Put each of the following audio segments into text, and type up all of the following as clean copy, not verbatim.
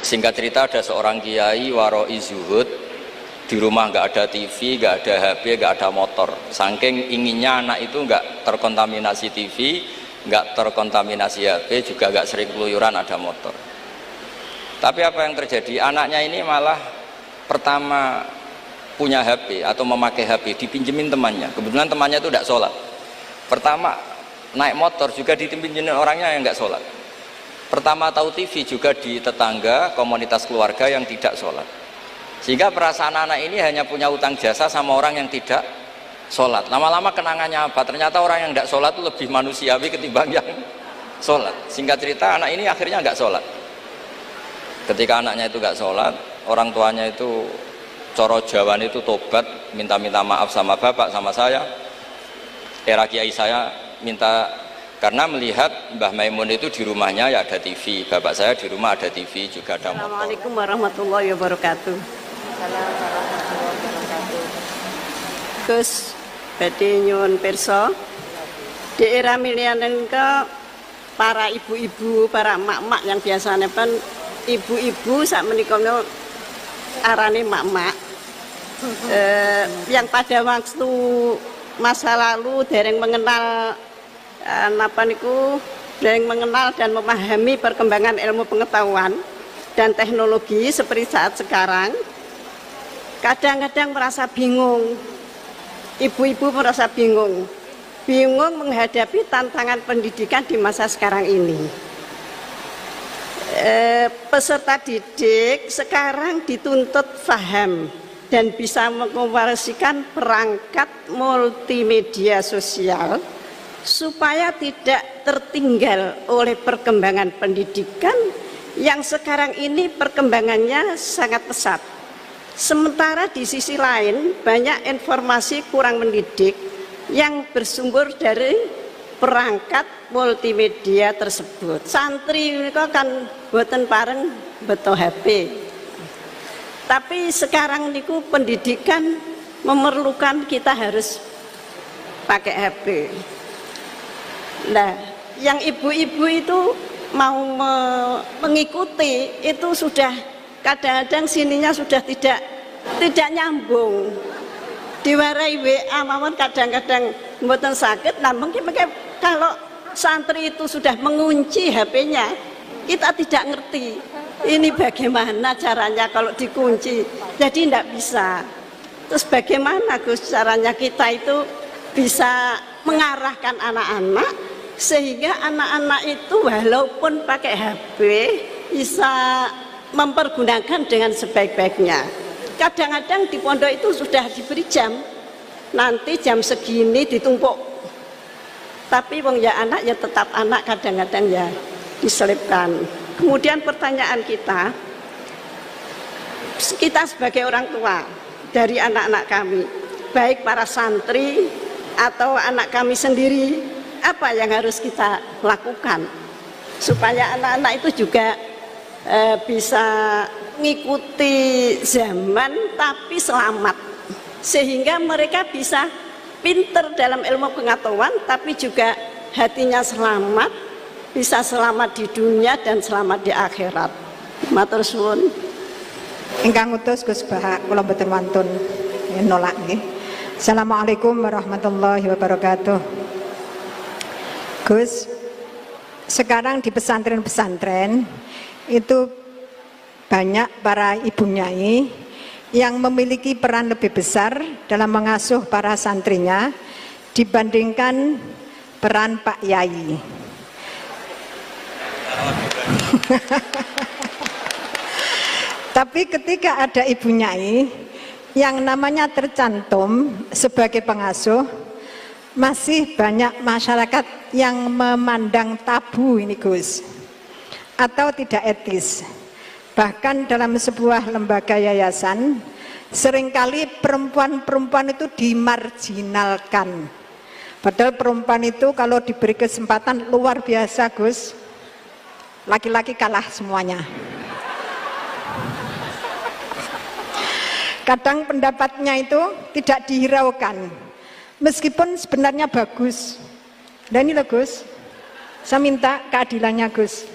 Singkat cerita ada seorang kiai waroi zuhud, di rumah nggak ada TV, nggak ada HP, nggak ada motor. Saking inginnya anak itu nggak terkontaminasi TV, nggak terkontaminasi HP, juga nggak sering keluyuran ada motor. Tapi apa yang terjadi? Anaknya ini malah pertama punya HP atau memakai HP dipinjemin temannya. Kebetulan temannya itu tidak sholat. Pertama naik motor juga dipinjemin orangnya yang nggak sholat. Pertama tahu TV juga di tetangga, komunitas keluarga yang tidak sholat. Sehingga perasaan anak ini hanya punya utang jasa sama orang yang tidak sholat. Lama-lama kenangannya apa? Ternyata orang yang tidak sholat itu lebih manusiawi ketimbang yang sholat. Singkat cerita anak ini akhirnya nggak sholat. Ketika anaknya itu nggak sholat, orang tuanya itu coro Jawan itu tobat, minta maaf sama bapak, sama saya. Era kiai saya minta, karena melihat Mbah Maimun itu di rumahnya ya ada TV, bapak saya di rumah ada TV, juga ada motor. Assalamualaikum warahmatullahi wabarakatuh. Gus badhe nyuwun pirsa, di era milenial ke para ibu-ibu, para emak-emak yang biasanya kan ibu-ibu sak menika arane emak-emak yang pada waktu masa lalu dereng mengenal dereng mengenal dan memahami perkembangan ilmu pengetahuan dan teknologi seperti saat sekarang, kadang-kadang merasa bingung. Ibu-ibu merasa bingung menghadapi tantangan pendidikan di masa sekarang ini. Peserta didik sekarang dituntut paham dan bisa mengoperasikan perangkat multimedia sosial supaya tidak tertinggal oleh perkembangan pendidikan yang sekarang ini perkembangannya sangat pesat. Sementara di sisi lain banyak informasi kurang mendidik yang bersumber dari perangkat multimedia tersebut. Santri mereka kan boten pareng beto HP. Tapi sekarang niku pendidikan memerlukan kita harus pakai HP. Nah, yang ibu-ibu itu mau mengikuti itu sudah kadang-kadang sininya sudah tidak nyambung. Diwarai WA mawon kadang-kadang mboten sakit, nah mungkin kalau santri itu sudah mengunci HP-nya, kita tidak ngerti ini bagaimana caranya kalau dikunci, jadi tidak bisa. Terus bagaimana Gus caranya kita itu bisa mengarahkan anak-anak sehingga anak-anak itu walaupun pakai HP bisa mempergunakan dengan sebaik-baiknya. Kadang-kadang di pondok itu sudah diberi jam, nanti jam segini ditumpuk, tapi wong ya anak ya tetap anak, kadang-kadang ya diselipkan. Kemudian pertanyaan kita sebagai orang tua dari anak-anak kami, baik para santri atau anak kami sendiri, apa yang harus kita lakukan supaya anak-anak itu juga bisa mengikuti zaman tapi selamat, sehingga mereka bisa pinter dalam ilmu pengetahuan tapi juga hatinya selamat, bisa selamat di dunia dan selamat di akhirat. Matur suwun. Ingkang utus Gus Bahak kula mboten wantun nolak nggih. Assalamualaikum warahmatullahi wabarakatuh. Gus, sekarang di pesantren-pesantren itu banyak para ibu nyai yang memiliki peran lebih besar dalam mengasuh para santrinya dibandingkan peran Pak Yai. Tapi ketika ada ibu nyai yang namanya tercantum sebagai pengasuh, masih banyak masyarakat yang memandang tabu ini Gus, atau tidak etis. Bahkan dalam sebuah lembaga yayasan seringkali perempuan-perempuan itu dimarginalkan, padahal perempuan itu kalau diberi kesempatan luar biasa Gus, laki-laki kalah semuanya. Kadang pendapatnya itu tidak dihiraukan meskipun sebenarnya bagus. Dan ini loh Gus, saya minta keadilannya Gus.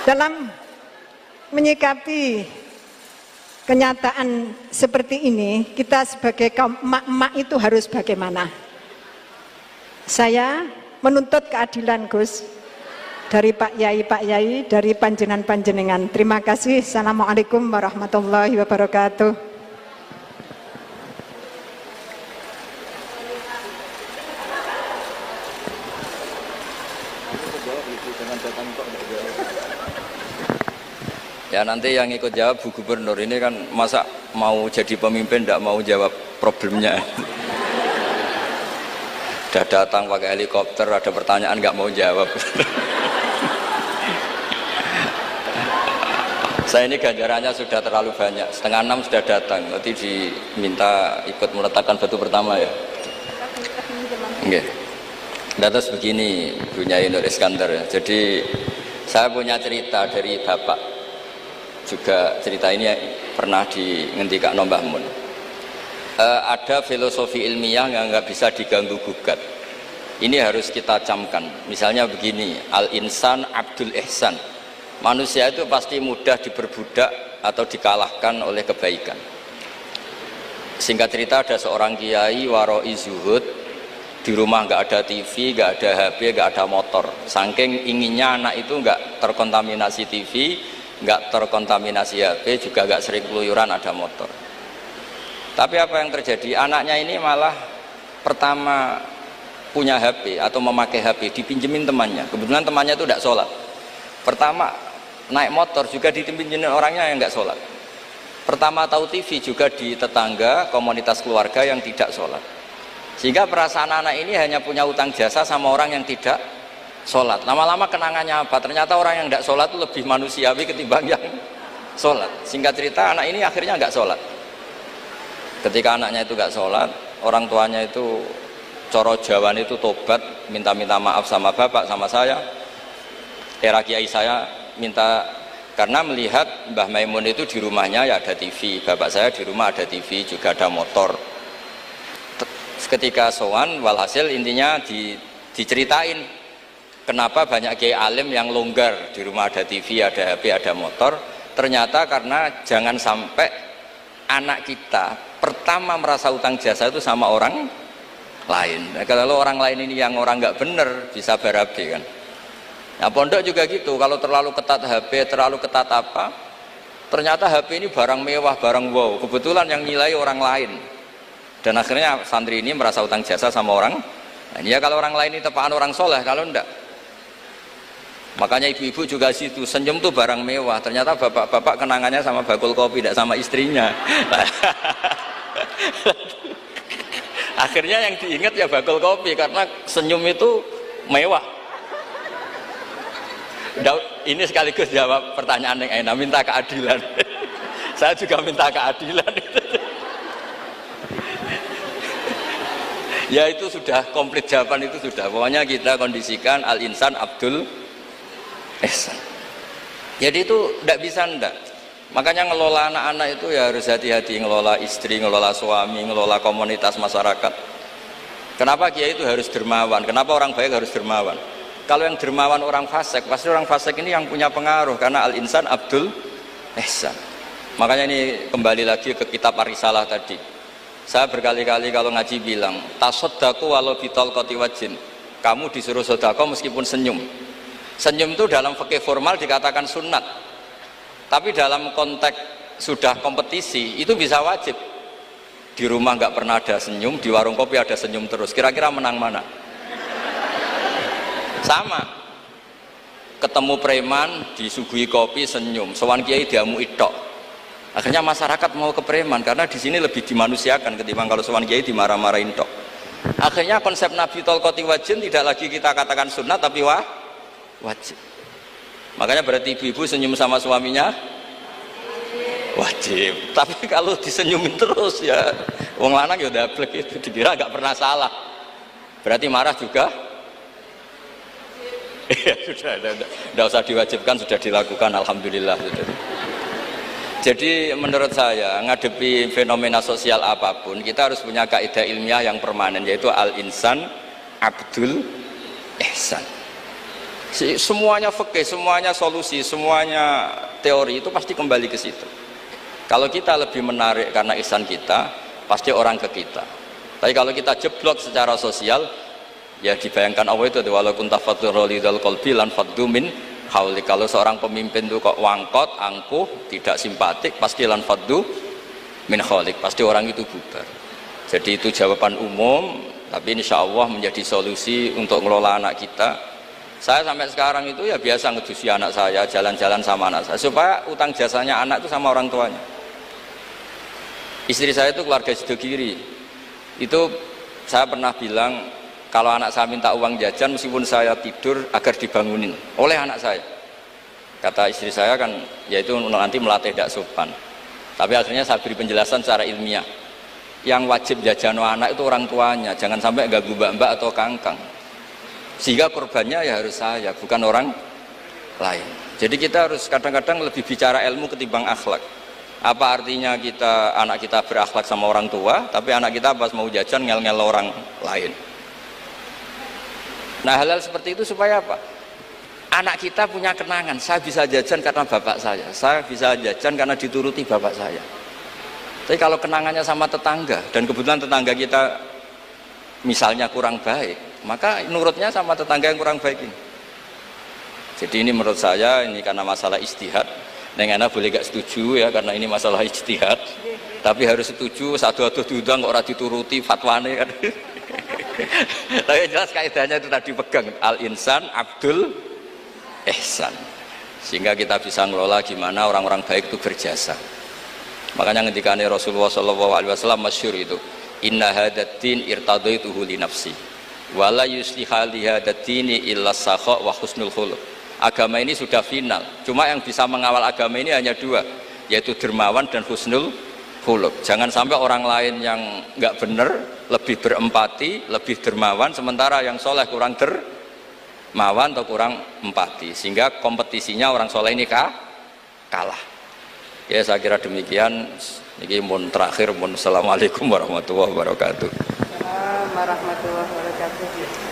dalam menyikapi kenyataan seperti ini, kita sebagai kaum emak-emak itu harus bagaimana? Saya menuntut keadilan, Gus, dari Pak Yai, dari panjenengan. Terima kasih. Assalamualaikum warahmatullahi wabarakatuh. Ya nanti yang ikut jawab Bu Gubernur, ini kan masa mau jadi pemimpin tidak mau jawab problemnya. Udah datang pakai helikopter, ada pertanyaan nggak mau jawab. Saya ini ganjarannya sudah terlalu banyak, 5:30 sudah datang, nanti diminta ikut meletakkan batu pertama ya. Oke. Terus begini Bu Nyai Nur Iskandar ya. Jadi saya punya cerita dari Bapak. Juga cerita ini pernah dihentikan Mbah Mun. Ada filosofi ilmiah yang nggak bisa diganggu gugat. Ini harus kita camkan. Misalnya begini, al-insan abdul ihsan. Manusia itu pasti mudah diperbudak atau dikalahkan oleh kebaikan. Singkat cerita, ada seorang kiai waroi zuhud, di rumah nggak ada TV, nggak ada HP, nggak ada motor. Saking inginnya anak itu nggak terkontaminasi TV, nggak terkontaminasi HP, juga nggak sering keluyuran ada motor. Tapi apa yang terjadi? Anaknya ini malah pertama punya HP atau memakai HP dipinjemin temannya. Kebetulan temannya itu tidak sholat. Pertama naik motor juga dipinjemin orangnya yang nggak sholat. Pertama tahu TV juga di tetangga, komunitas keluarga yang tidak sholat. Sehingga perasaan anak ini hanya punya utang jasa sama orang yang tidak sholat. Lama-lama kenangannya apa? Ternyata orang yang tidak sholat itu lebih manusiawi ketimbang yang sholat. Singkat cerita, anak ini akhirnya nggak sholat. Ketika anaknya itu nggak sholat, orang tuanya itu coro Jawan itu tobat, minta maaf sama bapak, sama saya. Era kiai saya minta, karena melihat Mbah Maimun itu di rumahnya ya ada TV, bapak saya di rumah ada TV, juga ada motor. Ketika sowan, walhasil intinya diceritain kenapa banyak kiai alim yang longgar, di rumah ada TV, ada HP, ada motor. Ternyata karena jangan sampai anak kita pertama merasa utang jasa itu sama orang lain. Nah, kalau orang lain ini yang orang nggak bener bisa berabe kan. Nah pondok juga gitu, kalau terlalu ketat HP, terlalu ketat apa, ternyata HP ini barang mewah, barang wow, kebetulan yang nilai orang lain. Dan akhirnya santri ini merasa utang jasa sama orang. Nah, ya kalau orang lain ini tepaan orang soleh, kalau enggak. Makanya ibu-ibu juga situ, senyum tuh barang mewah. Ternyata bapak-bapak kenangannya sama bakul kopi, tidak sama istrinya. Akhirnya yang diingat ya bakul kopi, karena senyum itu mewah. Ini sekaligus jawab pertanyaan yang enak, minta keadilan. Saya juga minta keadilan. Ya itu sudah komplit, jawaban itu sudah. Pokoknya kita kondisikan al-insan abdul ihsan. Jadi itu tidak bisa ndak. Makanya ngelola anak-anak itu ya harus hati-hati, ngelola istri, ngelola suami, ngelola komunitas masyarakat. Kenapa kiai itu harus dermawan? Kenapa orang baik harus dermawan? Kalau yang dermawan orang fasik, pasti orang fasik ini yang punya pengaruh, karena al-insan abdul ihsan. Makanya ini kembali lagi ke kitab Ar-Risalah tadi. Saya berkali-kali kalau ngaji bilang, tasodaku walau bitolkoti wajin. Kamu disuruh sodako meskipun senyum. Senyum itu dalam fikih formal dikatakan sunnat, tapi dalam konteks sudah kompetisi itu bisa wajib. Di rumah nggak pernah ada senyum, di warung kopi ada senyum terus. Kira-kira menang mana? Sama. Ketemu preman disuguhi kopi senyum, sowan kiai diamu itok. Akhirnya masyarakat mau ke preman karena di sini lebih dimanusiakan ketimbang kalau sowan kiai dimarah-marahin tok. Akhirnya konsep Nabi tolkoti wajin tidak lagi kita katakan sunnat tapi wajib. Makanya berarti ibu-ibu senyum sama suaminya wajib. Tapi kalau disenyumin terus ya wong lanang ya dablek, itu dikira nggak pernah salah. Berarti marah juga. Ya sudah, tidak usah diwajibkan, sudah dilakukan, alhamdulillah. Jadi menurut saya ngadepi fenomena sosial apapun kita harus punya kaidah ilmiah yang permanen, yaitu al-insan abdul ihsan. Semuanya fikih, semuanya solusi, semuanya teori itu pasti kembali ke situ. Kalau kita lebih menarik karena ihsan kita, pasti orang ke kita. Tapi kalau kita jeblok secara sosial, ya dibayangkan Allah itu walau kunta fadhurulidal qalbi lan faddu min hauli. Kalau seorang pemimpin itu kok wangkot, angkuh, tidak simpatik, pasti lan faddu min khalik, pasti orang itu bubar. Jadi itu jawaban umum, tapi insya Allah menjadi solusi untuk ngelola anak kita. Saya sampai sekarang itu ya biasa ngedusi anak saya, jalan-jalan sama anak saya, supaya utang jasanya anak itu sama orang tuanya. Istri saya itu keluarga Sidogiri, itu saya pernah bilang kalau anak saya minta uang jajan meskipun saya tidur agar dibangunin oleh anak saya. Kata istri saya kan yaitu nanti melatih tidak sopan. Tapi akhirnya saya beri penjelasan secara ilmiah. Yang wajib jajan anak itu orang tuanya, jangan sampai ganggu mbak-mbak atau kangkang. Sehingga korbannya ya harus saya, bukan orang lain. Jadi kita harus kadang-kadang lebih bicara ilmu ketimbang akhlak. Apa artinya anak kita berakhlak sama orang tua, tapi anak kita pas mau jajan ngel-ngel orang lain. Nah hal-hal seperti itu supaya apa? Anak kita punya kenangan, saya bisa jajan karena bapak saya bisa jajan karena dituruti bapak saya. Tapi kalau kenangannya sama tetangga, dan kebetulan tetangga kita misalnya kurang baik, maka nurutnya sama tetangga yang kurang baik ini. Jadi ini menurut saya, ini karena masalah ijtihad. Neng Ana boleh gak setuju ya, karena ini masalah ijtihad. Tapi harus setuju, satu-satu diundang kok ora dituruti fatwane kan. Tapi jelas kaidahnya itu tadi pegang, al-insan abdul ihsan, sehingga kita bisa ngelola gimana orang-orang baik itu berjasa. Makanya ketika Rasulullah SAW masyhur itu, inna hadatin irtadaituhu li nafsi wala yusliha li hadatini illa sakha wa husnul khuluq. Agama ini sudah final, cuma yang bisa mengawal agama ini hanya dua, yaitu dermawan dan husnul khuluq. Jangan sampai orang lain yang nggak benar lebih berempati, lebih dermawan, sementara yang soleh kurang dermawan atau kurang empati, sehingga kompetisinya orang soleh ini kalah. Ya saya kira demikian. Ini mohon terakhir, mohon assalamualaikum warahmatullahi wabarakatuh. Warahmatullahi wabarakatuh.